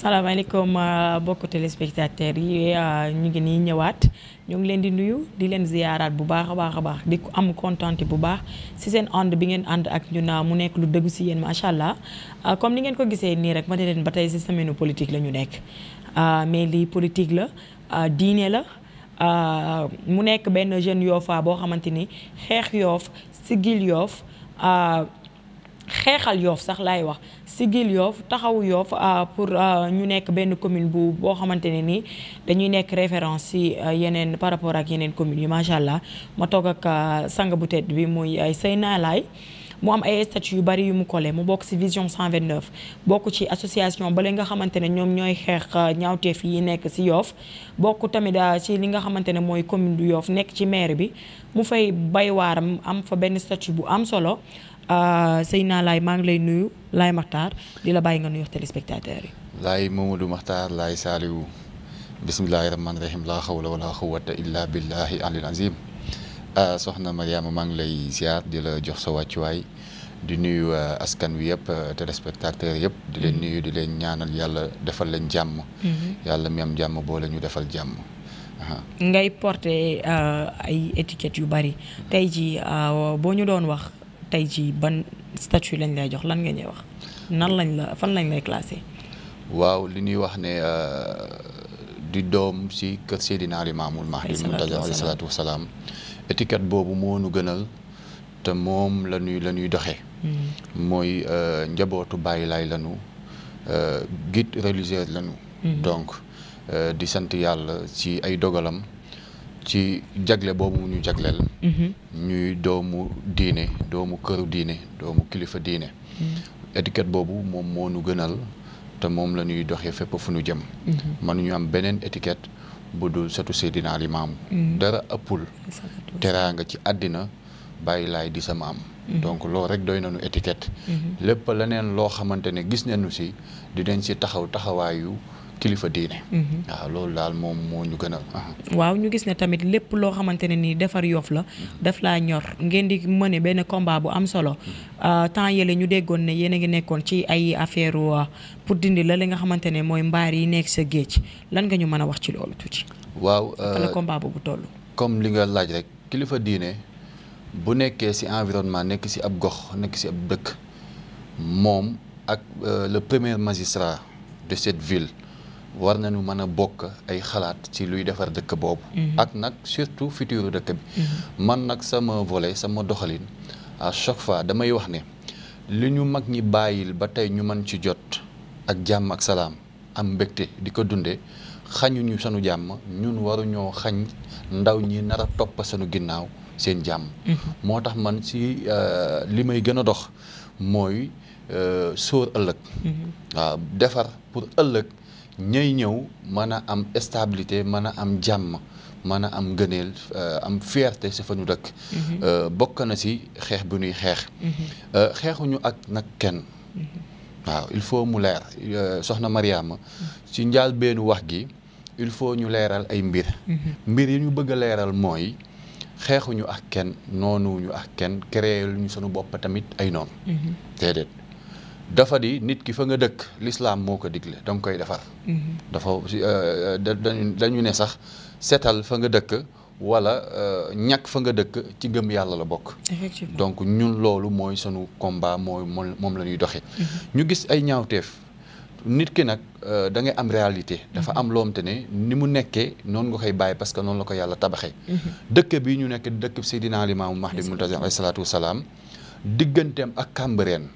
salaamaaleykum mbokku téléspectateurs yi ñu ngi nii ñëwaat ñu ngi leen di nuyu di leen ziyaaraat bu baax a baax di am contenté bu baax si seen ànd bi ngeen ànd ak ñun mu nekk lu dëggu si yéen macha allah comme ni ngeen ko gisee nii rek ma ne leen ba tey si semaine politique la ñu nekk mais lii politique la diine la mu nekk benn jeune Yofa boo xamante ni xeex Yoff sigil Yoff xeexal Yoff sax laay wax sigil Yoff taxawu Yoff pour ñu nekk benn commune boo xamante ne nii dañuy nekk référence ci yeneen par rapport ak yeneen communes yi macha allah ma toog ak sang bu tedd bi muy Seyna Laye mu am ay statut yu bari yu mu collé mu bokk ci vision 129 bokk ci association bale nga xamante ne ñoom ñooy xeex ñaawteef yi nekk ci Yoff bokk tamit ci li nga xamante ne mooy commune du Yoff nekk ci maire bi mu fay bay waaram am fa benn statut bu am solo Seyna Laye maa ngi lay nuyu Laye Makhtar di la bàyyi nga nuyu téléspectateurs yi. Laye Mamadou Makhtar Laye Saliou bismillahi rahmaani rahim laa xawla wala quwwata illa billahi alil azim soxna Mariama maa ngi lay ziar di la jox sa wàccuwaay di nuyu askan wi yëpp téléspectateurs yëpp di leen nuyu di leen ñaanal yàlla defal leen jàmm. yàlla mi am jàmm boo la ñu defal jàmm. ngay porté ay étiquettes yu bari tey jii boo ñu doon wax. tey jii ban statut lañ lay jox lan nga ñuy wax nan lañ la fan lañ lay classé. waaw li ñuy wax ne di doom si kër Seydina Limaamul Mahdi Muntazar alayhi salaatu wasalaam étiquette boobu moo nu gënal te moom la ñuy doxee. mooy njabootu Baay Laay lañu guide religieux lañu. donc di sant yàlla ci ay dogalam. ci jagle boobu ñu jagleel. ñuy doomu diine doomu këru diine doomu kilifa diine. étiquette boobu moom moo nu gënal te moom la ñuy doxee fépp fu ñu jëm. mënuñu am beneen étiquette bu dul sëtu Seydina Limaamu. dara ëppul teraanga ci àddina Baay Laay di sama am. donc loolu rek doy nañu étiquette. lépp leneen loo xamante ne gis nañu si dinañ si taxawaayu. kilifa diine. waaw loolu daal moom moo ñu gënal. waaw ñu gis ne tamit lépp loo xamante ne nii defar Yoff la daf laa ñor ngeen di mëne benn combat bu am solo temps yële ñu déggoon ne yéen a ngi nekkoon ci ay affaire pour dindi la li nga xamante ne mooy mbaar yi nekk sa géej lan nga ñu mën a wax ci loolu tuuti. waaw fa la combat boobu toll. comme li nga laaj rek kilifa diine bu nekkee ci environnement nekk ci ab gox nekk ci ab dëkk moom ak le premier magistrat de cette ville. war nañu mën a bokk ay xalaat ci luy defar dëkk boobu. ak nag surtout futur dëkk bi. man nag sama volet sama doxalin à chaque fois damay wax ne li ñu mag ñi bàyyil ba tey ñu mën ci jot ak jàmm ak salaam am mbégte di ko dundee xañuñu sunu jàmm ñun waruñoo xañ ndaw ñi nar a topp sunu ginnaaw seen jàmm. moo tax man ci li may gën a dox mooy sóor ëllëg. waaw defar pour ëllëg. ñëy ñëw mën a am stabilité mën a am jàmm mën a am ngëneel am fierté si fa ñu dëkk. bokk na si xeex bu ñuy xeex. xeexuñu ak nag kenn. waaw il faut mu leer soxna Mariama ci njaal benn wax gi il faut ñu leeral ay mbir. mbir yi ñu bëgg a leeral mooy xeexuñu ak kenn noonuñu ak kenn créé lu ñu sunu bopp tamit ay noonu. déedéet. dafa di nit ki fa nga dëkk l'islam moo ko digle danga koy defar. dafa dañu ne sax seetal fa nga dëkk wala ñàkk fa nga dëkk ci gëm yàlla la bokk. effectivement donc ñun loolu mooy sunu combat moom la ñuy doxee. ñu gis ay ñaawteef nit ki nag da ngay am réalité. dafa am loomte ne ni mu nekkee noonu nga koy bàyyi parce que noonu la ko yàlla tabaxee. dëkk bi ñu nekk dëkk Seydina Limaamu Mahdi Muntazar alayhi salaatu wasalaam digganteem ak Cambérène.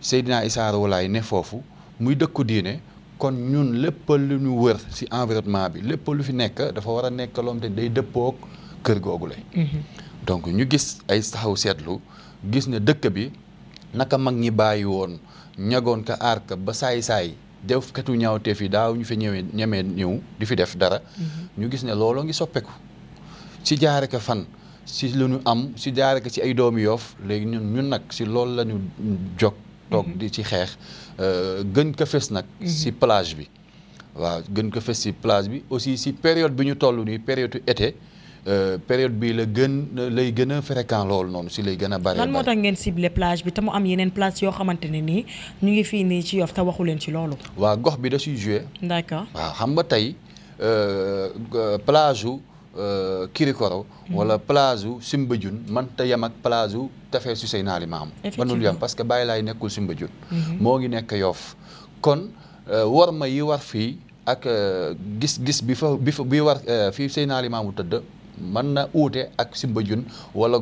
Seydina Issa Rouhou Laye ne foofu muy dëkku diine kon ñun lépp lu ñu wër ci environnement bi lépp lu fi nekk dafa war a nekk loom te day dëppook kër googu la. donc ñu gis ay taxaw seetlu gis ne dëkk bi naka mag ñi bàyyi woon ñagoon ka aar ka ba saay-saay def katu ñaawteef yi daaw ñu fi ñemee ñëw di fi def dara. ñu gis ne looloo ngi soppeeku ci jaare ka fan ci lu ñu am ci jaare ka ci ay doomi Yoff léegi ñun nag ci loolu la ñu jóg. toog di ci xeex gën ko fës nag ci plage bi waaw gën ko fës ci plage bi aussi ci période bi ñu toll nii période été période bii lay gën a fréquent loolu noonu si lay gën a bari. lan moo tax ngeen ciblé plage bi te mu am yeneen place yoo xamante ne nii ñu ngi fii nii ci Yoff te waxu leen ci loolu. waa gox bi da ciy joué. d'accord waaw xam nga tey plage u Kirikoro wala plage u Soumbédioune man te yem ak plage u tefesu Seydina Limamou. mënul yem parce que Baye Laye nekkul Soumbédioune. moo ngi nekk Yoff kon war ma yi war fii ak gis-gis bi war fii Seydina Limamou tëdd mën na uute ak Soumbédioune wala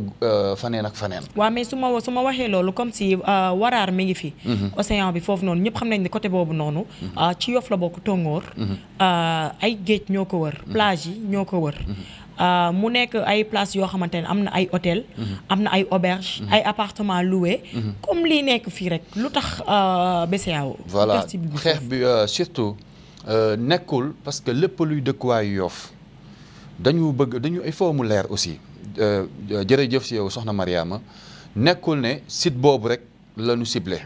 faneen ak faneen. waaw mais su ma waxee loolu comme si Waraar mi ngi fi. océan bi foofu noonu ñëpp xam nañ ne côté boobu noonu. ci Yoff la bokk Tongoor. ay géej ñoo ko wër. plage yi ñoo ko wër. mu nekk ay place yoo xamante ne am na ay hôtel. am na ay auberge ay appartement loué. comme lii nekk fii rek lu tax BCEAO. voilà xeex bi surtout nekkul parce que lépp luy dëkkuwaayu Yoff dañu il faut mu leer aussi jërëjëf si yow soxna Mariama nekkul ne site boobu rek la ñu ciblé.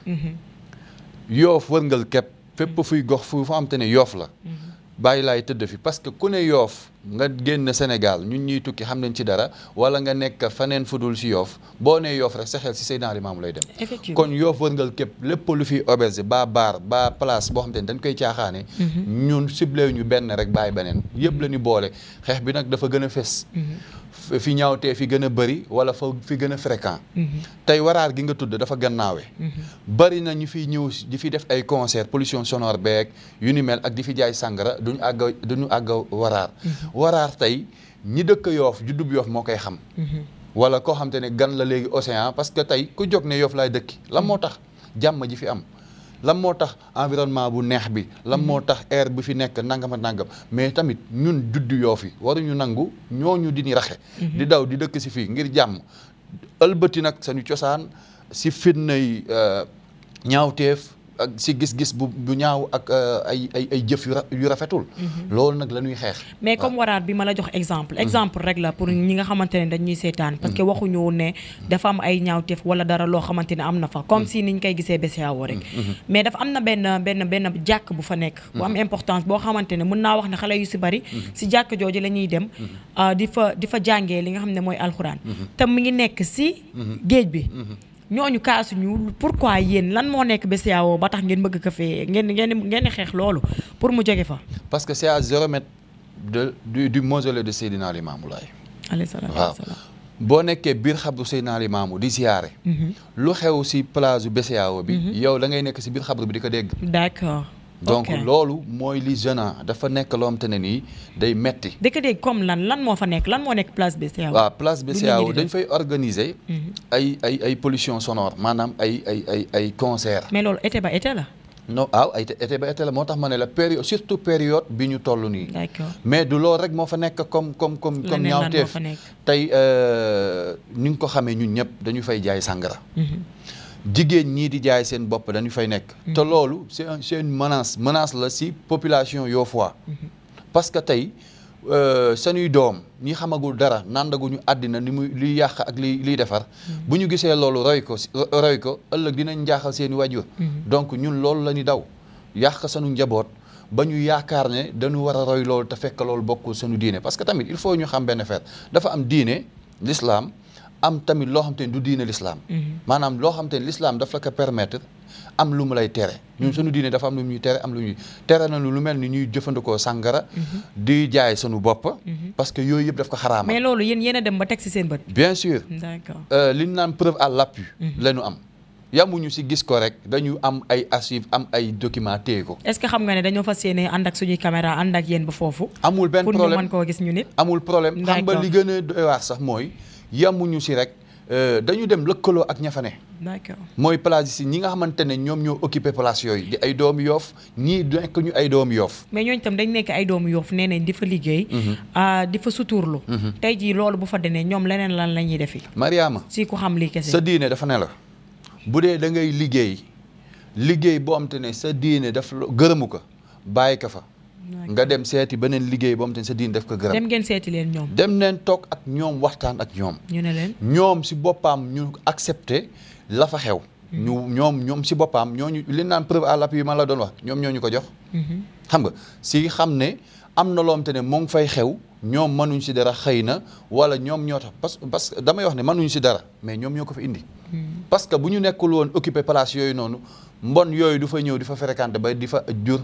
Yoff wërngal képp fépp fuy gox fu am te ne Yoff la. Baye Laye tëdd fi parce que ku ne Yoff nga génn Sénégal ñun ñuy tukki xam nañ ci dara wala nga nekk faneen fudul si Yoff boo nee Yoff rek sa xel si Seydina Limamou lay dem. kon Yoff wërngal képp lépp lu fi auberge ba bar ba place boo xam te ne dañ koy caaxaane ñun ciblé ñu benn rek bàyyi beneen yëpp la ñu boole xeex bi nag dafa gën a fës. fi ñaawtee fi gën a bëri wala fi gën a fréquent. tey Waraar gi nga tudd dafa gannaawe bëri na ñu fi ñëw di fi def ay concert pollution sonore beeg yu ni mel ak di fi jaay sàngara duñu àgg Waraar. Waraar tey ñi dëkk Yoff juddub Yoff moo koy xam. wala koo xam te ne gan la léegi océan parce que tey ku jóg ne Yoff laay dëkki lan moo tax jàmm ji fi am. lan moo tax environnement bu neex bi lan moo tax air bi fi nekk nangam ak nangam mais tamit ñun juddu Yoff yi waruñu nangu ñooñu di ni raxe di daw di dëkk si fii ngir jàmm ëlbati nag sañu cosaan si fitnay ñaawteef ak si gis-gis bu ñaaw ak ay jëf yu rafetul loolu nag la ñuy xeex mais comme Waraar bi ma la jox exemple rek la pour ñi nga xamante ne dañuy seetaan parce que waxuñu ne dafa am ay ñaawteef wala dara loo xamante ne am na fa comme si niñ koy gisee BCEAO rek mais dafa am na benn jàkk bu fa nekk bu am importance boo xamante ne mën naa wax ne xale yu si bari si jàkk jooju la ñuy dem di fa jàngee li nga xam ne mooy alxuraan te mu ngi nekk si géej bi ñooñu kaasuñu pourquoi yéen lan moo nekk BCEAO ba tax ngeen bëgg ko fee ngeen xeex loolu pour mu jóge fa. parce que c'est à 0 mètre du mausolée de Seydina Limamou Laye. alayhi salaatu wa salaam. boo nekkee biir xabru Seydina Limamou di siyaare. lu xew si plage BCEAO bi. yow da ngay nekk si biir xabru bi di ko dégg. d'accord. donc loolu mooy li gênant dafa nekk loo xam te ne nii day metti dëkk dégg comme lan moo fa nekk lan moo nekk place BCEAO. waaw place BCEAO dañ fay organiser. ay pollution sonore maanaam ay concert. mais loolu été ba été la. non waaw été ba été la moo tax ma ne la période surtout période bi ñu toll nii. d'accord mais du loolu rek moo fa nekk comme ñaawteef tey ni nga ko xamee ñun ñëpp dañu fay jaay sàngara. jigéen ñii di jaay seen bopp dañu fay nekk. te loolu c'est une menace la si population Yoffois. parce que tey sanuy doom ñi xamagul dara nandaguñu àddina ni muy liy yàq ak liy defar. bu ñu gisee loolu roy ko ëllëg dinañ njaaxal seen i wajur. donc ñun loolu la ñu daw yàq sanu njaboot ba ñu yaakaar ne dañu war a roy loolu te fekk loolu bokkul sunu diine parce que tamit il faut ñu xam benn affaire dafa am diine l'islam am tamit loo xam te ne du diine l'islam maanaam loo xam te ne l'islam daf la ko permettre am lu mu lay tere ñun suñu diine dafa am lu ñuy tere am lu ñuy tere na lu mel ni ñuy jëfandikoo sàngara di jaay suñu bopp parce que yooyu yëpp daf ko xaraama mais loolu yéen a dem ba teg ci seen bët bien sûr d'accord li ñu naan preuve à l'appui la ñu am yamuñu ci gis ko rek dañu am ay archives am ay documents téye ko est-ce que xam nga ne dañoo fas yéene ànd ak suñuy caméra ànd ak yéen ba foofu amul benn problème pour ñu mën koo gis ñu nit amul problème xam nga li gën a doy waar sax mooy yamuñu ci rek dañu dem lëkkaloo ak ña fa ne d'accord mooy place si ñi nga xamante ne ñoom ñoo occupé place yooyu di ay doomu Yoff ñii nekk ñu ay doomu Yoff mais ñooñu tam dañ nekk ay doomu Yoff nee nañ di fa liggéey di fa suturlu tey jii loolu bu fa demee ñoom leneen lan la ñuy defi Mariama si ku xam lii kese sa diine dafa ne la bu dee da ngay liggéey boo am te ne sa diine daf gërëmu ko bàyyi ko fa nga dem seeti beneen liggéey boo am te ne sa diine daf ko gërëm dem ngeen seeti leen ñoom dem leen toog ak ñoom waxtaan ak ñoom ñu ne leen ñoom si boppam ñu accepté la fa xew ñoom si boppam ñooñu li naan preuve à l'appui yi ma la doon wax ñoom ñooñu ko jox xam nga si xam ne am na loom te ne moo ngi fay xew ñoom mënuñ si dara xëy na wala ñoom ñoo tax parce que damay wax ne mënuñ si dara mais ñoom ñoo ko fi indi. parce que bu ñu nekkul woon occupé place yooyu noonu mbon yooyu du fa ñëw di fa fréquenté ba di fa jur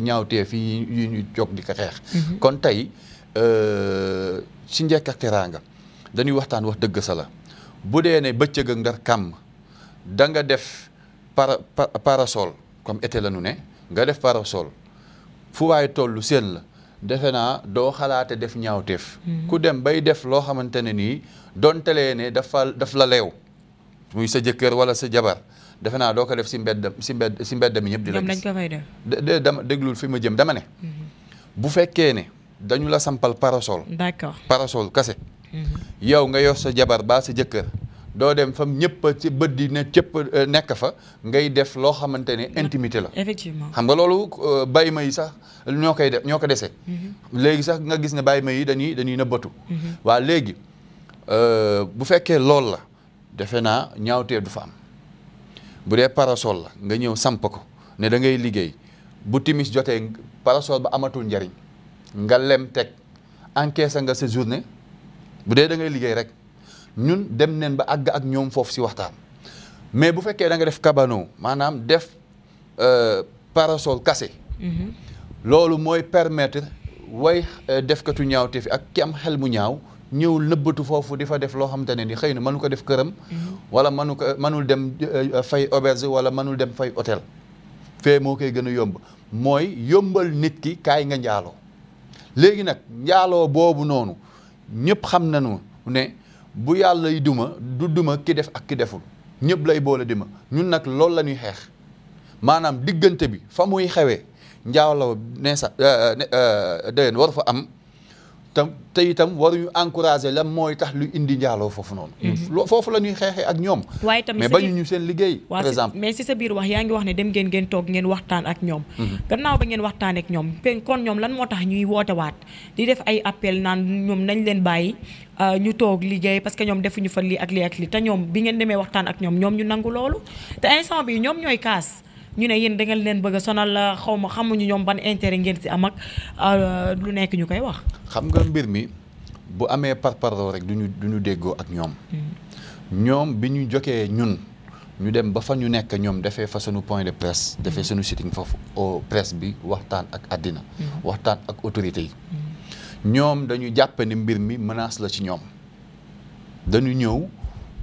ñaawteef yi ñu jóg di ko xeex. kon tey si njëkk ak teraanga dañuy waxtaan wax dëgg sa la bu dee ne bëccëg ak ndar kàmm da nga def parasol comme été la nu ne nga def parasol fu waay tollu seen la defe naa doo xalaate def ñaawteef. ku dem bay def loo xamante ne nii dontelee ne daf la leew muy sa jëkkër wala sa jabar defe naa doo ko def si mbedd mi ñëpp di la gis. dañ ko fay def. dama déglul fi ma jëm dama ne. bu fekkee ne dañu la sampal parasol. d'accord parasol kase. yow nga yor sa jabar ba sa jëkkër doo dem fam ñëpp ci bët di ne cëpp nekk fa ngay def loo xamante ne intimité la. effectivement xam nga loolu bàyyi ma yi sax ñoo koy def ñoo ko dese. léegi sax nga gis ne bàyyi ma yi dañuy nëbbatu. waa léegi bu fekkee loolu la defe naa ñaawtee du fa am bu dee parasol la nga ñëw samp ko ne da ngay liggéey bu timis jotee parasol ba amatul njariñ nga lem teg encaissé nga sa journée bu dee da ngay liggéey rek ñun dem neen ba àgg ak ñoom foofu si waxtaan mais bu fekkee da nga def cabano maanaam def parasol cassé. loolu mooy permettre way defkatu ñaawte fi ak ki am xel mu ñaaw ñëw nëbbatu foofu di fa def loo xamante ne ni xëy na mënu ko def këram. wala mënul dem fay auberge wala mënul dem fay hôtel. fee moo koy gën a yomb mooy yombal nit ki kaay nga njaaloo léegi nag njaaloo boobu noonu ñëpp xam nañu ne bu yàlla yi du duma ki def ak ki deful ñëpp lay boole dima ñun nag loolu la ñuy xeex maanaam diggante bi fa muy xewee njaaloo ne sa déwén war fa am te itam waruñu encourager la mooy tax lu indi njaaloo foofu noonu. foofu la ñuy xeexee ak ñoom. waaye tamit mais bañu ñu seen liggéey. par exemple mais si sa biir wax yaa ngi wax ne dem ngeen toog ngeen waxtaan ak ñoom. gannaaw ba ngeen waxtaan ak ñoom kon ñoom lan moo tax ñuy woote waat di def ay appel naan ñoom nañ leen bàyyi ñu toog liggéey parce que ñoom defuñu fa lii ak lii ak lii te ñoom bi ngeen demee waxtaan ak ñoom ñu nangu loolu te instant bi ñoom ñooy kaas. ñu ne yéen da ngeen leen bëgg a sonal xaw ma xamuñu ñoom ban intérêt ngeen si am ak lu nekk ñu koy wax. xam nga mbir mi bu amee parparloo rek du ñu déggoo ak ñoom. ñoom bi ñu jokee ñun ñu dem ba fa ñu nekk ñoom defee fa sunu point de presse defee sunu sitting foofu au presse bi waxtaan ak àddina. waxtaan ak autorité yi. ñoom dañu jàpp ne mbir mi menace la ci ñoom. dañu ñëw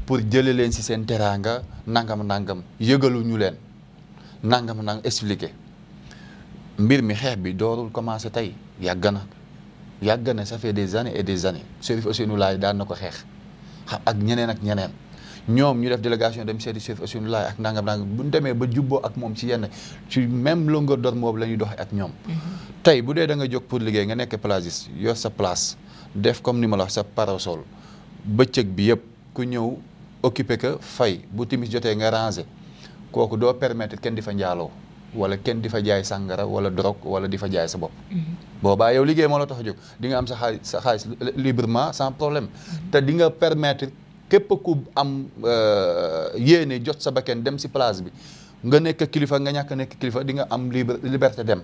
pour jële leen ci seen teraanga nangam yëgaluñu leen. nangam expliqué mbir mi xeex bi doorul commencé tey yàgg na ça fait des années et des années Chérif Ousseynou Laye daan na ko xeex ak ñeneen ñoom ñu def délégation dem seeti Chérif Ousseynou Laye ak nangam bu ñu demee ba jubboo ak moom ci même longueur d'onde boobu la ñuy doxee ak ñoom. tey bu dee da nga jóg pour liggéey nga nekk plagiste yor sa place def comme ni ma la wax sa parasol bëccëg bi yëpp ku ñëw occupé que fay bu timis jotee nga ranger. kooku doo permettre kenn di fa njaaloo wala kenn di fa jaay sàngara wala drogue wala di fa jaay sa bopp. boobaa yow liggéey moo la tax a jóg di nga am sa xaalis librement sans problème. te di nga permettre képp ku am yéene jot sa bakken dem si place bi nga nekk kilifa nga ñàkk nekk kilifa di nga am liberté dem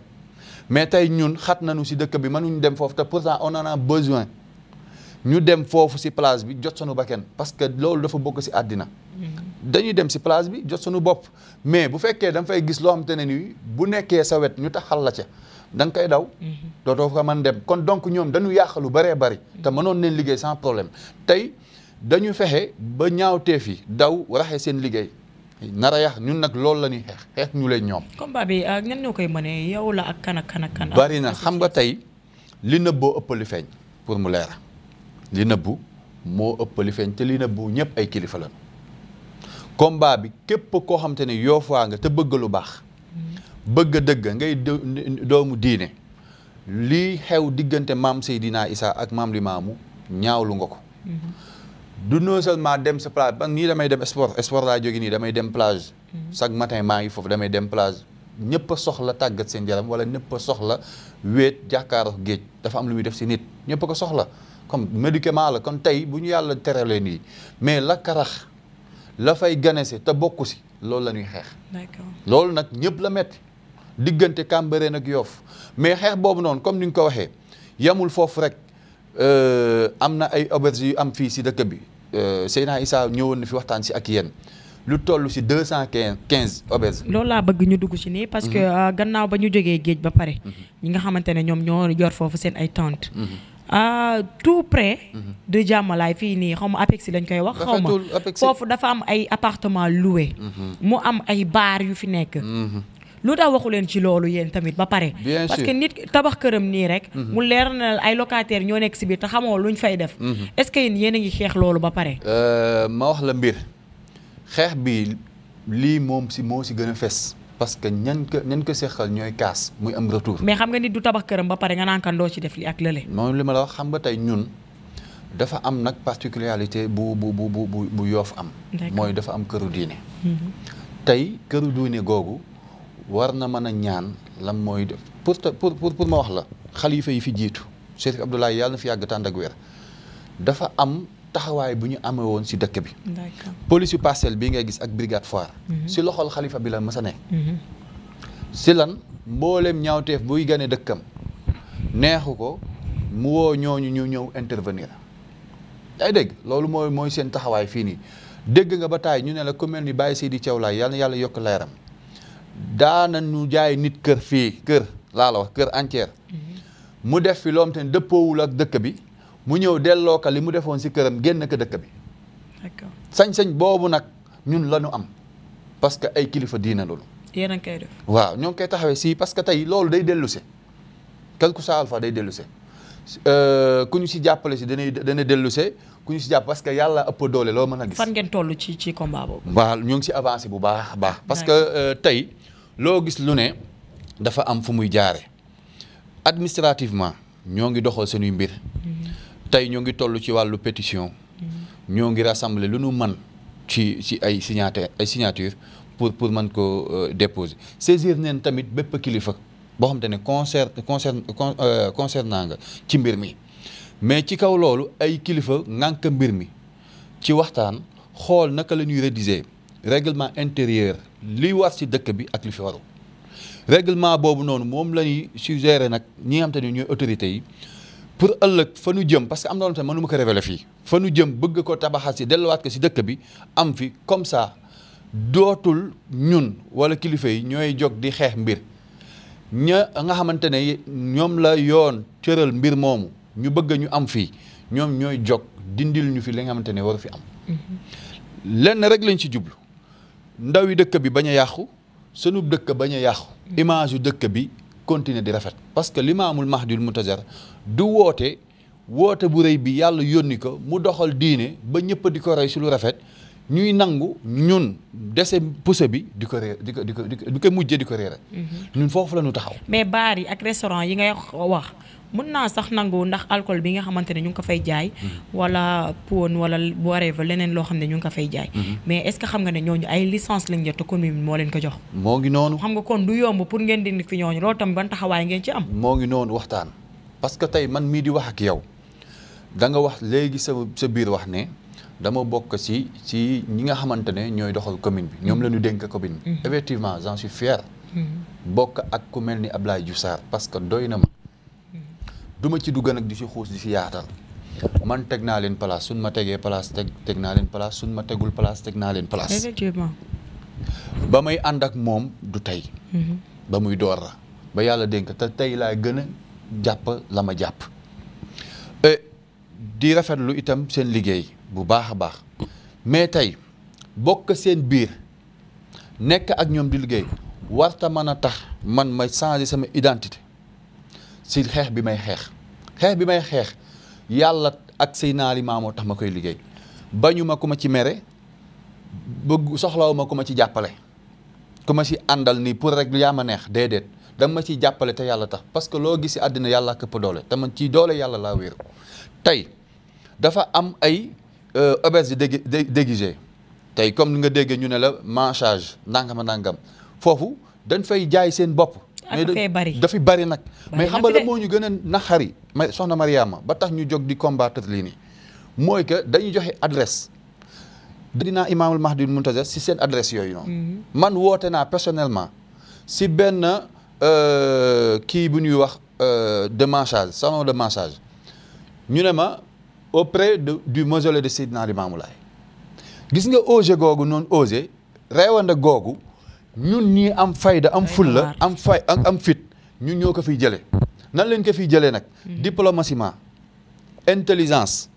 mais tey ñun xat nañu si dëkk bi mënuñ dem foofu te pourtant on en a besoin ñu dem foofu si place bi jot sunu bakken parce que loolu dafa bokk si àddina. dañuy dem si place bi jot suñu bopp mais bu fekkee da nga fay gis loo xam te ne nii bu nekkee sa wet ñu taxal la ca da nga koy daw. dootoo fa mën dem kon donc ñoom dañu yàq lu bëree bëri. te mënoon nañ liggéey sans problème tey dañu fexe ba ñaawteef yi daw raxe seen liggéey nara yàq ñun nag loolu la ñuy xeex ñu leen ñoom. combat bi ñan ñoo koy mënee yow la ak kan ak kan. bari na xam nga tey li nëbboo ëpp li feeñ pour mu leer li nëbbu moo ëpp li feeñ te li nëbbu ñëpp ay kilifa lañu. combat bi képp koo xam te ne yoofaa nga te bëgg lu baax bëgg dëgg ngay doomu diine lii xew diggante maam Seydina Issa ak maam Limaamu ñaawlu nga ko du non seulement dem sa plage ba nii damay dem sport laa jóge nii damay dem plage chaque matin maa ngi foofu damay dem plage ñëpp a soxla tàggat seen yaram wala ñëpp a soxla wéet jàkkaaroo géej dafa am lu muy def si nit ñëpp a ko soxla comme médicament la kon tey bu ñu yàlla teralee nii mais la karax la fay ganese te bokku si loolu la ñuy xeex. d'accord loolu nag ñëpp la metti diggante Cambérène ak Yoff mais xeex boobu noonu comme ni nga ko waxee yamul foofu rek am na ay auberge yu am fii si dëkk bi Seydina Issa ñëwoon na fi waxtaan si ak yéen lu toll si 215 auberge. loolu laa bëgg ñu dugg ci nii parce que gannaaw ba ñu jógee géej ba pare ñi nga xamante ne ñoom ñoo yor foofu seen ay tentes tout près de Jàmmalaay fii nii xaw ma Apex lañ koy wax xaw ma foofu dafa am ay appartement loué mu am ay bar yu fi nekk lu tax waxu leen ci loolu yéen tamit ba pare parce que nit tabax këram nii rek mu leer na ay locataires ñoo nekk si biir te xamoo luñ fay def est-ce que yéen a ngi xeex loolu ba pare ma wax la mbir xeex bi lii moom si moo si gën a fes parce que ñan ko seqal ñooy kaas muy am retour mais xam nga nit du tabax këram ba pare nga naan kan doo ci def li ak lële moom li ma la wax xam nga tey ñun dafa am nag particularité bu Yoff am mooy dafa am këru diine tey këru diine googu war na mën a ñaan lan mooy def pour ma wax la xalifa yi fi jiitu Chérif Abdoulaye yàlla na fi yàgg tànd ak wér dafa am taxawaay bu ñu amee woon si dëkk bi police yu Parcelles bii ngay gis ak brigade Foire si loxol xalifa bi la mës a ne si lan mbooleem ñaawteef buy gane dëkkam neexu ko mu woo ñooñu ñu ñëw intervenir ay dégg loolu mooy seen taxawaay fii nii dégg nga ba taay ñu ne la ku mel ni Baye Seydi Thiaw Laye yàlla na yàlla yokk leeram daana ñu jaay nit kër fii kër laa la wax kër entière mu def fi loom te dëppoowul ak dëkk bi mu ñëw delloo ka li mu defoon si këram génn ko dëkk bi sañ-sañ boobu nag ñun la ñu am parce que ay kilifa diina loolu yéen a ngi koy def waaw ñoo ngi koy taxawee si parce que tey loolu day dellu se quelque soit alpha day dellu se ku ñu si jàppale si dana dellu se ku ñu si jàpp parce que yàlla ëpp doole loo mën a gis fan ngeen toll ci combat boobu waaw ñoo ngi si avancé bu baax a baax parce que tey loo gis lu ne dafa am fu muy jaare administrativement ñoo ngi doxal suñuy mbir tey ñoo ngi toll ci wàllu pétition ñoo ngi rassembler lu nu mën ci ay signature pour mën ko déposer saisir neen tamit bépp kilifa boo xam te ne concernant nga ci mbir mi mais ci kaw loolu ay kilifa ngànk mbir mi ci waxtaan xool naka la ñuy rédiger règlement intérieur li war ci dëkk bi ak li fi waru règlement boobu noonu moom la ñuy suggérer nag ñi nga xam te ne ñooy autorités yi pour ëllëg fa nu jëm parce que am na loolu tamit mënu ma ko révéler fii fa nu jëm bëgg ko tabaxal si delluwaat ko si dëkk bi am fi comme ça dootul ñun wala kilifa yi ñooy jóg di xeex mbir ña nga xamante ne ñoom la yoon cëral mbir moomu ñu bëgg ñu am fii ñoom ñooy jóg dindil ñu fi li nga xamante ne waru fi am lenn rek lañ ci jublu ndaw yi dëkk bi bañ a yàqu sunu dëkk bañ a yàqu image yu dëkk bi continuer di rafet parce que limaamul mahdil muntazar du woote bu rëy bi yàlla yónni ko mu doxal diine ba ñëpp di ko rey si lu rafet ñuy nangu ñun dese pousse bi di ko réer di ko mujjee di ko réere ñun foofu la ñu taxaw mais baar yi ak restaurant yi ngay wax mën naa sax nangu ndax alcool bi nga xamante ne ñu ngi ko fay jaay wala pon wala whatever leneen loo xam ne ñu ngi ko fay jaay mais est-ce que xam nga ne ñooñu ay licence lañ jot te commune bi moo leen ko jox moo ngi noonu xam nga kon du yomb pour ngeen dindi fi ñooñu loolu tam ban taxawaay ngeen ci am moo ngi noonu waxtaan parce que tey man mii di wax ak yow da nga wax léegi sa biir wax ne dama bokk ci ñi nga xamante ne ñooy doxal commune bi ñoom la ñu dénk commune bi effectivement j'en suis fier bokk ak ku mel ni Abdoulaye Diouf Sarr parce que doy na ma duma ci dugg nag di ci xuus di ci yaatal man teg naa leen place suñ ma tegee place teg naa leen place suñ ma tegul place teg naa leen place effectivement ba may ànd ak moom du tey ba muy door la ba yàlla dénk te tey laa gën a jàpp la ma jàpp di rafetlu itam seen liggéey bu baax a baax mais tey bokk seen biir nekk ak ñoom di liggéey warta mën a tax man ma changer sama identité si xeex bi may xeex yàlla ak Seydina Limaamu moo tax ma koy liggéey bañu ma ku ma ci mere bëgg soxlawu ma ku ma ci jàppale ku ma ci àndal nii pour rek yaa ma neex déedéet dama ma ciy jàppale te yàlla tax parce que loo gis si àddina yàlla këpp doole te man ci doole yàlla laa wéeru tey dafa am ay auberge déguisé tey comme ni nga déggee ñu ne la manchage nangam foofu dañ fay jaay seen bopp dafi bari nag mais xam nga la moo ñu gën a naxari soxna Mariama ba tax ñu jóg di combattre lii nii mooy que dañuy joxe adresse dinaa imaamul mahdi muntazar si seen adresse yooyu noonu man woote naa personnellement si benn kii bu ñuy wax de massage salon de massage ñu ne ma auprès du mausolée de Seydina Limamou Laye gis nga osé googu noonu osé reewande googu ñun ñii am fayda am fulla am fit ñun ñoo ko fiy jëlee nan leen ko fiy jëlee nag diplomatiquement intelligence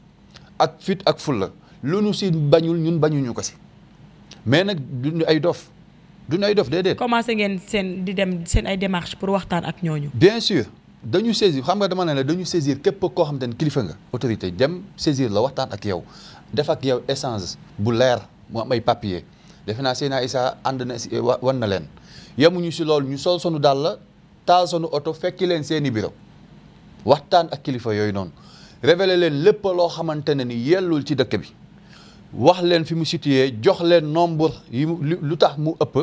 ak fit ak fulla lu ñu si bañul ñun bañuñu ko si mais nag duñu ay dof déedéet. commencé ngeen di dem seen ay démarches pour waxtaan ak ñooñu. bien sûr dañu saisir xam nga dama ne la dañu saisir képp koo xam te ne kilifa nga autorité dem saisir la waxtaan ak yow def ak yow échange bu leer mu am ay papier defe naa Seydina Issa ànd na wan na leen yemuñu si loolu ñu sol sonu daal la taal sonu oto fekki leen seeni bureau waxtaan ak kilifa yooyu noonu révéler leen lépp loo xamante ne ni yellul ci dëkk bi wax leen fi mu situé jox leen nombre yi lu tax mu ëpp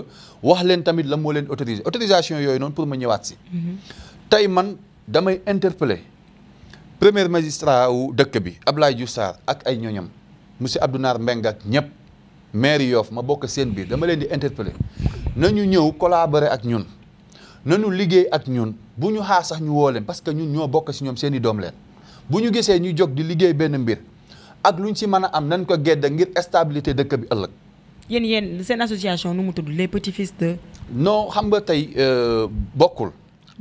wax leen tamit la moo leen autorisation yooyu noonu pour ma ñëwaat si tey man damay interpeller premier magistrat wu dëkk bi Abdoulaye Diouf Sarr ak ay ñoñam monsieur Abdou Nar Mbengue ak ñëpp maire Yoff ma bokk seen biir dama leen di interpeller nañu ñëw collaborer ak ñun nañu liggéey ak ñun bu ñu xaar sax ñu woo leen parce que ñun ñoo bokk si ñoom seen i doom leen bu ñu gisee ñu jóg di liggéey benn mbir ak luñ si mën a am nañ ko gedda ngir stabilité dëkk bi ëllëg. yéen seen association nu mu tudd les petits-fils de. non xam nga tey bokkul.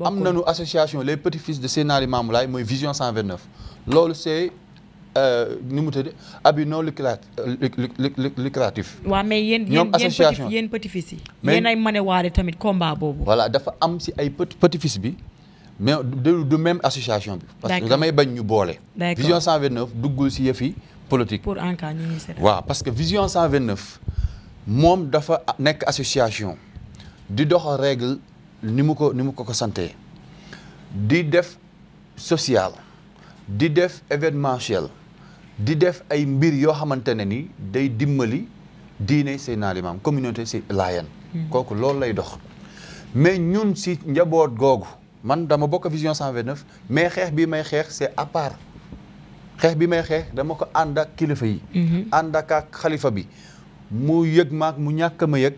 am nañu association les petits-fils de Seydina Limamou Laye mooy vision 129 loolu c'est nu mu tudd abi non lucratif. waaw mais ñoom association yéen petits-fils yi. yéen ay manewaale tamit combat boobu. voilà dafa am si ay petits-fils bi mais du même association bi. parce que damay bañ ñu boole. vision 129 duggul si yëfi politique. pour en cas ñu ngi seet. waaw parce que vision 129 moom dafa nekk association di dox règle ni mu ko santee di def social di def événementiel di def ay mbir yoo xamante ne ni day dimbali diine Seydina Limamou communauté si Laayeen kooku loolu lay dox mais ñun si njaboot googu man dama bokk vision 129 mais xeex bi may xeex c'est à part xeex bi may xeex dama ko ànd ak kilifa yi ànd ak xalifa bi mu yëg maag mu ñàkk ma yëg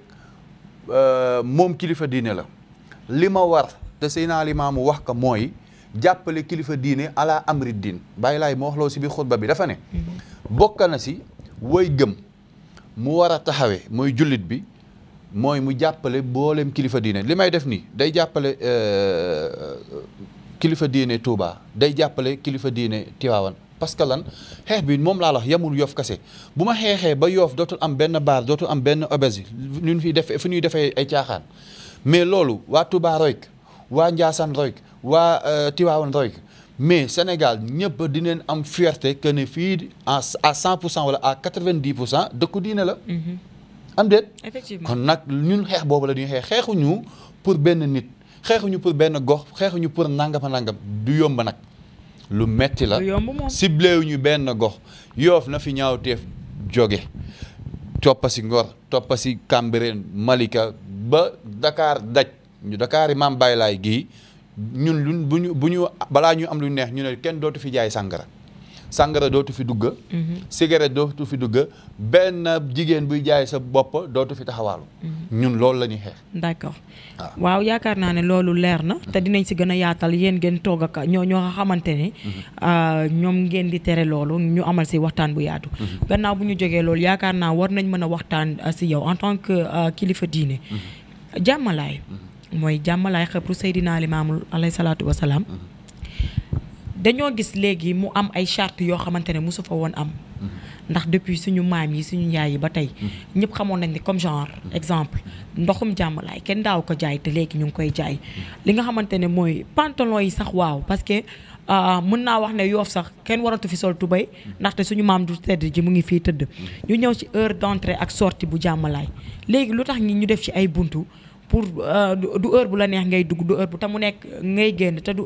moom kilifa diine la li ma war te Seydina Limamou wax ko mooy jàppale kilifa diine ala amri diin bàyyi laay ma wax loo si biir xutba bi dafa ne bokk na si woy gëm mu war a taxawee mooy jullit bi mooy mu jàppale booleem kilifa diine li may def nii day jàppale kilifa diine Touba day jàppale kilifa diine Tivaouane parce que lan xeex bi moom laa la wax yamul Yoff kase bu ma xeexee ba Yoff dootul am benn baar dootul am benn auberge lu fi def fu ñuy defee ay caaxaan mais loolu waa Touba royk waa Ndiassane royk waa Tivaouane royk mais Sénégal ñëpp dinañ am fierté que ne fii à 100% wala à 90% dëkku diine la. am déet. effectivement kon nag ñun xeex boobu la ñuy xeexuñu pour benn nit xeexuñu pour benn gox xeexuñu pour nangam du yomb nag. lu metti la ciblé wuñu benn gox Yoff na fi ñaawteef jóge toppa si Ngor toppa si Cambérène Malika ba Dakar daj ñu Dakar yi Maam Baye Laay gii ñun bu ñu balaa ñu am lu neex ñu ne kenn dootu fi jaay sàngara dootu fi dugga cigarette dootu fi dugga benn jigéen buy jaay sa bopp dootu fi taxawaalu ñun loolu la ñuy xeex. d'accord waaw yaakaar naa ne loolu leer na te dinañ si gën a yaatal yéen ngeen toog ak ñoo xamante ne ñoom ngeen di tere loolu ñu amal si waxtaan bu yaatu. gannaaw bu ñu jógee loolu yaakaar naa war nañ mën a waxtaan si yow en tant que kilifa diine. jàmmalaay mooy jàmmalaay xëpru Seydina Limamou alayhi salaatu wa salaam. dañoo gis léegi mu am ay charte yoo xamante ne mosu fa woon am ndax depuis suñu maam yi suñu yaay yi ba tey ñëpp xamoon nañ ne comme genre exemple ndoxum jàmmalaay kenn daaw ko jaay te léegi ñu ngi koy jaay li nga xamante ne mooy pantalon yi sax waaw parce que mën naa wax ne Yoff sax kenn waratu fi sol tubéy ndaxte suñu maam du tedd ji mu ngi fii tëdd ñu ñëw ci heure d'entrée ak sortie bu jàmmalaay léegi lu tax ñu def ci ay buntu pour du heure bu la neex ngay dugg du heure bu te mu nekk ngay génn te du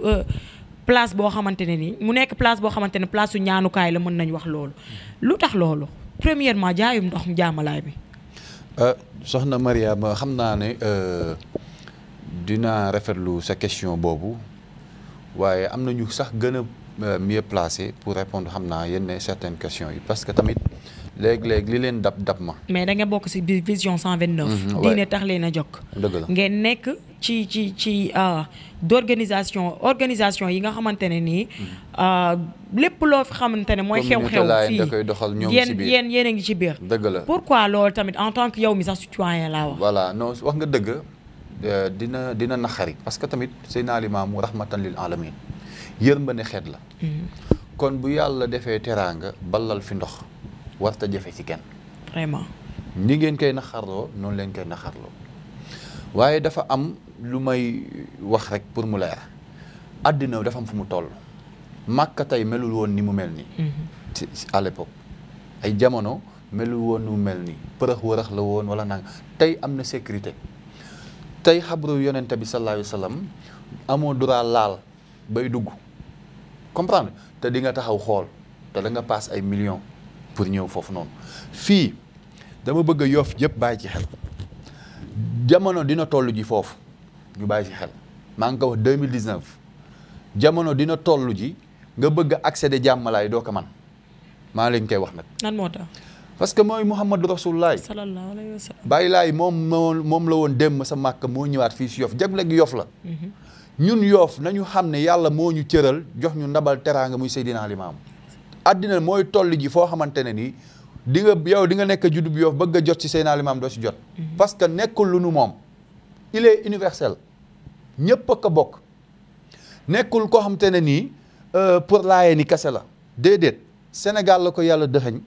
place boo xamante ne nii mu nekk place boo xamante ne place su ñaanukaay la mën nañ wax loolu lu tax loolu premièrement jaayum ndox jàmmalaay bi. soxna Mariama xam naa ne dina rafetlu sa question boobu waaye am na ñu sax gën a mieux placé pour répondre xam naa yenn certaines questions yi parce que tamit léeg-léeg li leen dab ma. mais da nga bokk ci vision 129. diine tax leen a jokk. dëgg la ngeen nekk ci organisation yi nga xamante ne nii lépp loo fi xamante ne mooy xew-xew fii da koy doxal ñoom ci biir yéen a ngi ci biir. dëgg la pourquoi loolu tamit en tant que yow mi sax citoyen laa wax. voilà non wax nga dëgg dina naxari parce que tamit Seydina Limaamu rahmatan lil alamin yërmande xeet la. kon bu yàlla defee teraanga balal fi ndox warta jafe ci kenn. vraiment. ni ngeen koy naxarloo noonu leen koy naxarloo waaye dafa am lu may wax rek pour mu leer àddina dafa am fu mu toll. Màkka tey melul woon ni mu mel nii. ci à l'époque ay jamono melul woon ni mu mel nii përëx wërëx la woon wala nang tey am na sécurité tey xabru yonente bi sallallahu alayhi wa sallam amoo droit laal bay dugg comprendre te di nga taxaw xool te da nga paas ay millions pour ñëw foofu noonu fii dama bëgg a Yoff yëpp bàyyi ci xel jamono dina toll ji foofu ñu bàyyi ci xel maa ngi ko wax 2019 jamono dina toll ji nga bëgg a accéder jàmmalaay doo ko man maa leen koy wax nag. nan moo tax. parce que mooy Muhammadu Rasulullah sallallahu alayhi wa sallam. bàyyi laay moom la woon dem sa màkk moo ñëwaat fii si Yoff jagleel gi Yoff la. ñun Yoff nañu xam ne yàlla moo ñu cëral jox ñu ndabal teraanga muy Seydina Limaamu. àddina mooy toll ji foo xamante ne nii di nga nekk juddub Yoff bëgg a jot ci Seydina Limaamu doo si jot. parce que nekkul lu nu moom. il est universel. ñëpp a ko bokk. nekkul koo xamante ne nii pour laayee ni kese la. déedéet Sénégal la ko yàlla dëxëñ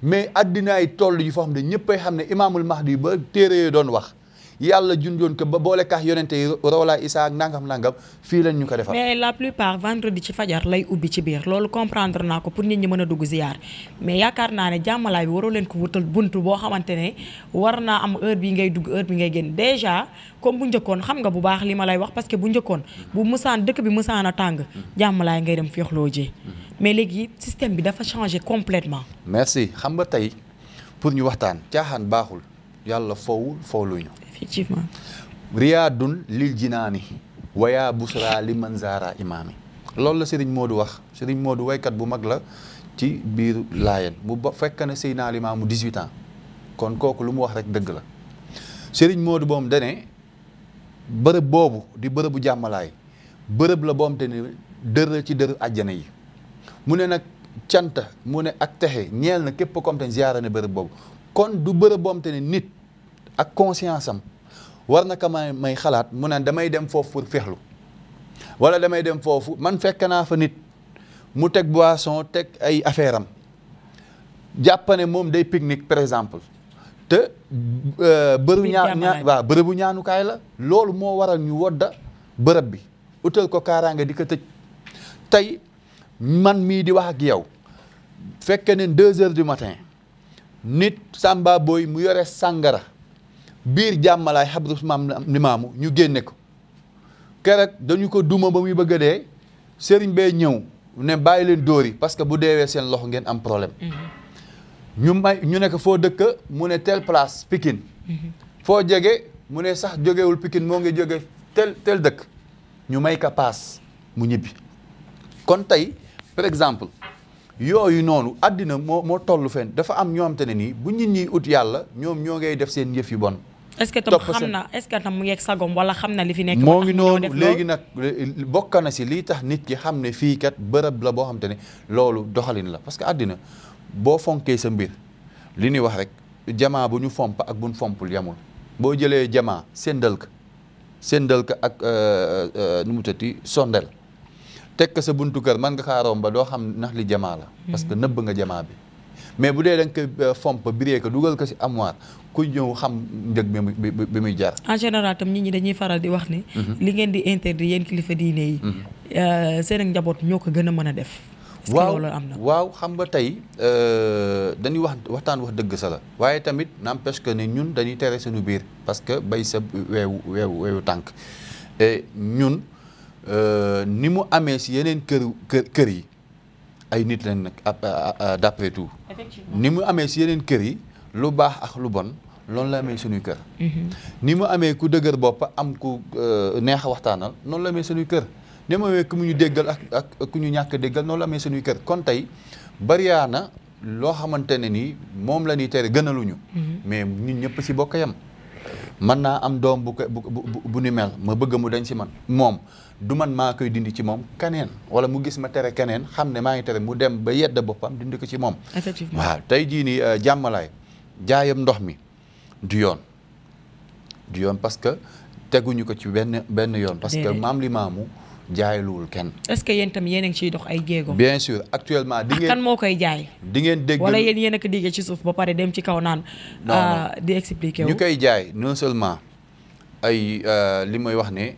mais addinaay toll yi foo xam ne ñëppay xam ne imaamul mahdi ba téere yooyu doon wax yàlla junjoon ko ba boole kaax yonente yi rawlaay Isaa ak nangam fii lañ ñu ko defal. mais la plupart vendredi ci fajar lay ubbi ci biir loolu comprendre naa ko pour nit ñi mën a dugg ziyaar mais yaakaar naa ne jàmmalaay bi waroo leen ko wutal buntu boo xamante ne war naa am heure bi ngay dugg heure bi ngay génn déjà comme bu njëkkoon xam nga bu baax li ma lay wax parce que bu njëkkoon bu musaan dëkk bi musaan a tàng jàmmalaay ngay dem féexloo ji mais léegi système bi dafa changé complètement. merci xam nga tey pour ñu waxtaan caaxaan baaxul yàlla fowluñu. effectivement. riyaadun lil jinaani waya busra li manzara imaami loolu la Serigne Modou wax Serigne Modou waykat bu mag la ci biir Laayeen mu fekk na Seydina Limaamu 18 ans kon kooku lu mu wax rek dëgg la Serigne Modou boom dane bërëb boobu di bërëbu jàmmalaay bërëb la boom te ne dër ci dër àjjana yi mu ne nag cant mu ne ak texe ñeel na képp comme te ne ziyaara ne bërëb boobu kon du bërëb boom te ne nit ak conscience am war na ko may xalaat mu ne damay dem foofu pour fexlu wala damay dem foofu man fekk naa fa nit mu teg boisson teg ay affaire am jàppane moom day pique-nique par exemple te bërëbu ñaanukaay la loolu moo waral ñu wodda bërëb bi utal ko kaaraange di ko tëj tey man mii di wax ak yow fekke ne 2 heures du matin nit Samba Boy mu yore sàngara biir jàmmalaay xabru maam Limaamu ñu génne ko keroog dañu ko duma ba muy bëgg a dee sëriñ bee ñëw ne bàyyi leen dóor yi parce que bu deewee seen loxo ngeen am problème ñu ne ko foo dëkk mu ne telle place Pikine foo jege mu ne sax jógewul Pikine moo ngi jóge tel dëkk ñu may ka paas mu ñibbi kon tey par exemple yooyu noonu àddina moo tollu fenn dafa am ñoo xam te ne nii bu nit ñi ut yàlla ñoom ñoo ngay def seen yëf yu bon. est-ce que tam xam na est-ce que tam mu ngeeg sagom wala xam na li fi nekk. moo ngi noonu léegi nag bokk na si lii tax nit ki xam ne fii kat bërëb la boo xam te ne loolu doxalin la parce que àddina boo fonkee sa mbir li ñuy wax rek jamaa bu ñu fomp ak bu ñu fompul yamul boo jëlee jamaa sendal ka ak nu mu tëtti sondel teg ko sa buntu kër man nga kaa romb ba doo xam ndax li jamaa la parce que nëbb nga jamaa bi mais bu dee da nga ko fomp biree ko dugal ko si armoire ku ñëw xam njëg bi muy jar. en général tam nit ñi dañuy faral di wax ni li ngeen di interdit yéen kilifa diine yi seen ak njaboot ñoo ko gën a mën a def. est-ce que loolu am na waaw xam nga tey dañuy waxtaan wax dëgg sa la waaye tamit n'empêche que ne ñun dañuy tere suñu biir parce que bay sa weewu tànk et ñun ni mu amee si yeneen kër yi ay nit lañ nag d'après tout ni mu amee si yeneen kër yi lu baax ak lu bon loolu la amee suñuy kër ni mu amee ku dëgër bopp am ku neex a waxtaanal noonu la amee suñuy kër ni mu amee ku mu ñu déggal ak ku ñu ñàkk déggal noonu la amee suñuy kër kon tey bariyaana loo xamante ne nii moom la ñuy tere gënaluñu. mais ñun ñëpp si bokk yam mën naa am doom bu ni mel ma bëgg mu dañ si man moom du man maa koy dindi ci moom keneen wala mu gis ma tere keneen xam ne maa ngi tere mu dem ba yedd boppam dindi ko ci moom. effectivement waaw tey jii nii jàmmalaay jaayam ndox mi du yoon parce que teguñu ko ci benn yoon. parce que maam li maamu jaayluwul kenn. est-ce que yéen tam yéen a ngi ciy dox ay jéego. bien sûr actuellement. di ngeen kan moo koy jaay. di ngeen dégg wala yéen a ko diggee ci suuf ba pare dem ci kaw naan. di expliquer wu. ñu koy jaay non seulement ay li may wax ne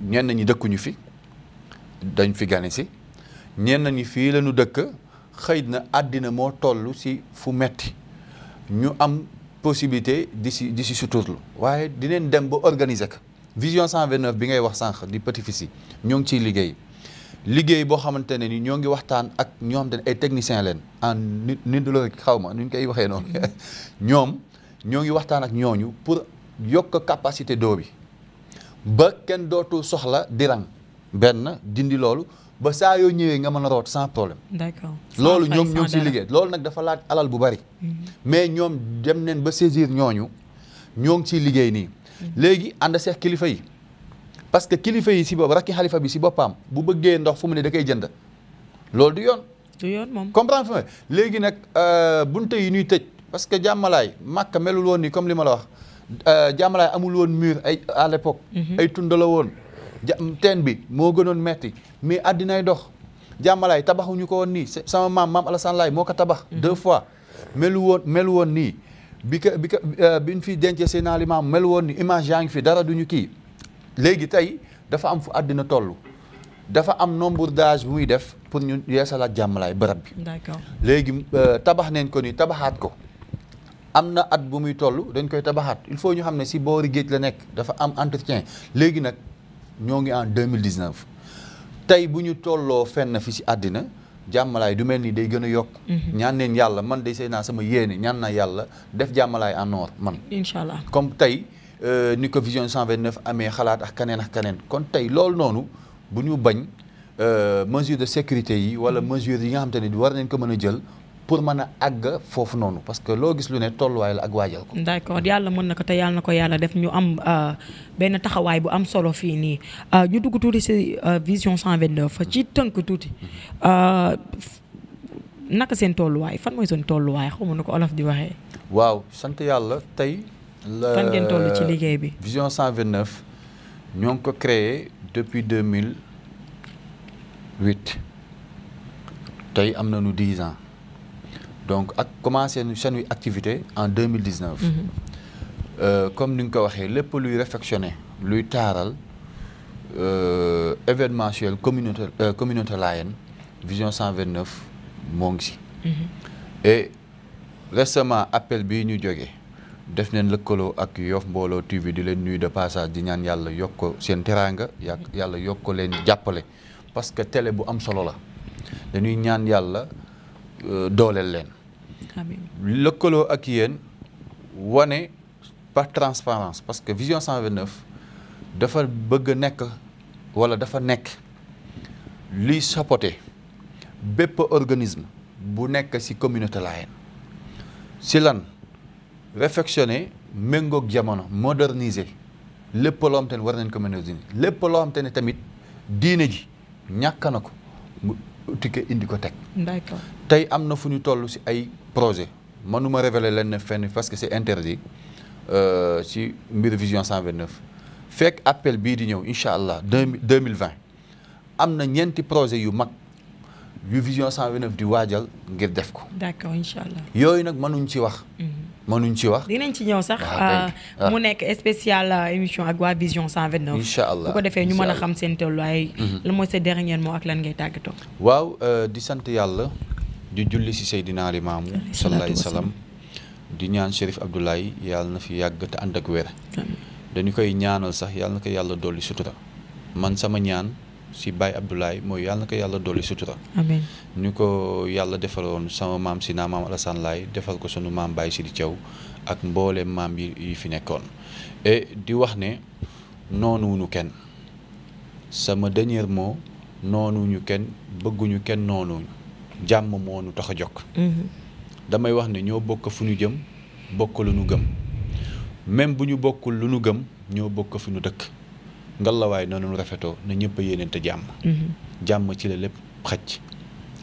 ñenn ñi dëkkuñu fi dañ fi gane si ñenn ñi fii la ñu dëkk xëy na àddina moo toll si fu metti ñu am possibilité di si suturlu waaye dinañ dem ba organiser ko. vision 129 bi ngay wax sànq di petit-fils yi ñoo ngi ciy liggéey boo xamante ne ni ñoo ngi waxtaan ak ñoo xamante ne ay techniciens leen en nit la rek xaw ma nu ñu koy waxee noonu ñoom ñoo ngi waxtaan ak ñooñu pour yokk capacité d'eau bi ba kenn dootu soxla di rang benn dindi loolu ba saa yoo ñëwee nga mën a root sans problème. d'accord loolu ñoom ñoo ngi ciy liggéey loolu nag dafa laaj alal bu bari. mais ñoom dem neen ba saisir ñooñu ñoo ngi ciy liggéey nii. léegi ànd seex kilifa yi parce que kilifa yi si boobu rakki xalifa bi si boppam bu bëggee ndox fu mu ne da koy jënd loolu du yoon. du yoon moom comprendre fa léegi nag bunte yi ñuy tëj parce que jàmmalaay Makka melul woon nii comme li ma la wax jàmmalaay amul woon mur ay à l'époque. ay tund la woon teen bi moo gënoon metti mais àddinaay dox jàmmalaay tabaxuñu ko woon nii sama maam Alassane Laye moo ko tabax 2 fois melu woon nii. bi ñu fi dencee seen aliment mel woon ni image yaa ngi fi dara duñu kii léegi tey dafa am fu àddina toll dafa am nombre d'âge bu muy def pour ñu yeesalaat jàmmalaay bërëb bi. d'accord léegi tabax neen ko ni tabaxaat ko am na at bu muy toll dañ koy tabaxaat il faut ñu xam ne si boori géej la nekk dafa am entretien léegi nag ñoo ngi en 2019 tey bu ñu tolloo fenn fi si àddina. jàmmalaay du mel ni day gën a yokk ñaan neen yàlla man day sey naa sama yéene ñaan naa yàlla def jàmmalaay en or man inchallah comme tey ni ko vision 129 amee xalaat ak kaneen kon tey loolu noonu bu ñu bañ mesure de sécurité yi wala mesure yi nga xam te ne war nañ ko mën a jël pour mën a àgg foofu noonu parce que loo gis lu ne tolluwaay la ak waajal ko. d'accord yàlla mën na ko te yàlla na ko yàlla def ñu am benn taxawaay bu am solo fii nii ñu dugg tuuti ci vision 129 ci tënk tuuti naka seen tolluwaay fan mooy seen tolluwaay xaw ma nu ko olof di waxee. waaw sant yàlla tey. fan ngeen toll ci liggéey bi. vision 129 ñoo ngi ko créé depuis 2008 tey am nañu 10 ans. donc ak commencé nu seen activité en 2019 comme ni nga ko waxee lépp luy réfectionner luy taaral événementiel communauté Layène vision 129 moo ngi si et récemment appel bii ñu jógee def neen lëkkaloo ak Yoff Mbooloo TV di leen nuyu de passage di ñaan yàlla yokk ko seen teraanga yàlla yokk ko leen jàppale parce que télé bu am solo la dañuy ñaan yàlla dooleel leen lëkkaloo ak yéen wane par transparence parce que vision 129 dafa bëgg nekk wala dafa nekk liy chapeauter bépp organisme bu nekk ci communauté Layène ci lan réfectionner méngoog jamono moderniser lépp loo xam te ne war nañ ko moderniser lépp loo xam te ne tamit diine ji ñàkk na ko mu uti indi ko teg. d'accord tey am na fu ñu toll ci ay projet mënuma révéler leen fenn parce que c'est interdit ci mbir vision 129 fekk appel bii di ñëw incha allah 2020 am na ñeenti projet yu mag yu vision 129 di waajal ngir def ko. d'accord incha allah. yooyu nag mënuñ ci wax. mënuñ ci wax. dinañ ci ñëw sax mu nekk spécial émission ak waa vision 129. incha allah bu ko defee ñu mën a xam seen tolluwaay. lan mooy sa dernier mot ak lan ngay tàggatoo. waaw di sant yàlla di julli si Seydina Limaamu sallallahu alayhi wa sallam di ñaan Chérif Abdoulaye yàlla na fi yàgg te ànd ak wér. dañu koy ñaanal sax yàlla na ko yàlla dolli sutura man sama ñaan si Baye Abdoulaye mooy yàlla na ko yàlla dolli sutura. amiin ñu ko yàlla defaloon sama maam si naa maam Alassane Laye defal ko sunu maam Baye Sidi Thiaw ak mbooleem maam yi fi nekkoon et di wax ne noonuwuñu kenn sama dernier mot noonuwuñu kenn bëgguñu kenn noonuwuñu jàmm moo nu tax a jokk damay wax ne ñoo bokk fu ñu jëm bokk lu ñu gëm même bu ñu bokkul lu ñu gëm ñoo bokk fu ñu dëkk ngallaawaay noonu rafetoo na ñëpp a yéeneente jàmm. jàmm ci la lépp xaj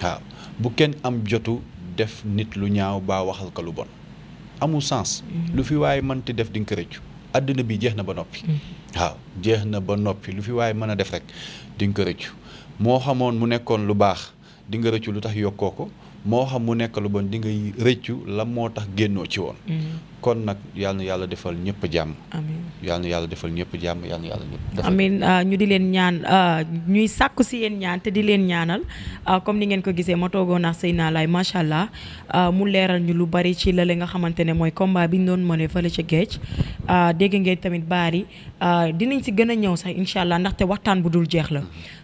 waaw bu kenn am jotu def nit lu ñaaw baa waxal ko lu bon amul sens. lu fi waaye mënti def di nga ko rëccu àddina bi jeex na ba noppi. waaw jeex na ba noppi lu fi waaye mën a def rek di nga ko rëccu moo xamoon mu nekkoon lu baax di nga rëccu lu tax yokkoo ko moo xam mu nekk lu bon di nga rëccu la moo tax génnoo ci woon. kon nag yal na yàlla defal ñëpp jàmm. amiin yal na yàlla defal ñëpp jàmm yal na yàlla ñëpp. amiin ñu di leen ñaan ñuy sàkku si yéen ñaan te di leen ñaanal comme ni ngeen ko gisee ma toogoon ak Seydina Laye macha allah mu leeral ñu lu bari ci lale nga xamante ne mooy combat bi ñu doon mëne fële ca géej dégg ngeen tamit baari dinañ si gën a ñëw sax incha allah ndaxte waxtaan bu dul jeex la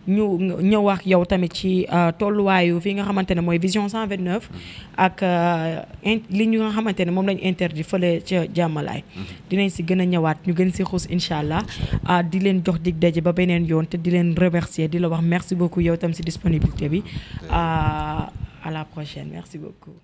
ñu ñëw ak yow tamit ci tolluwaayu fi nga xamante ne mooy vision 129 ak li ñu nga xamante ne moom lañ interdit fële ca jàmmalaay dinañ si gën a ñëwaat ñu gën si xuus incha allah di leen jox dig daje ba beneen yoon te di leen remercier di la wax merci beaucoup yow tam si disponibilité bi à la prochaine merci beaucoup.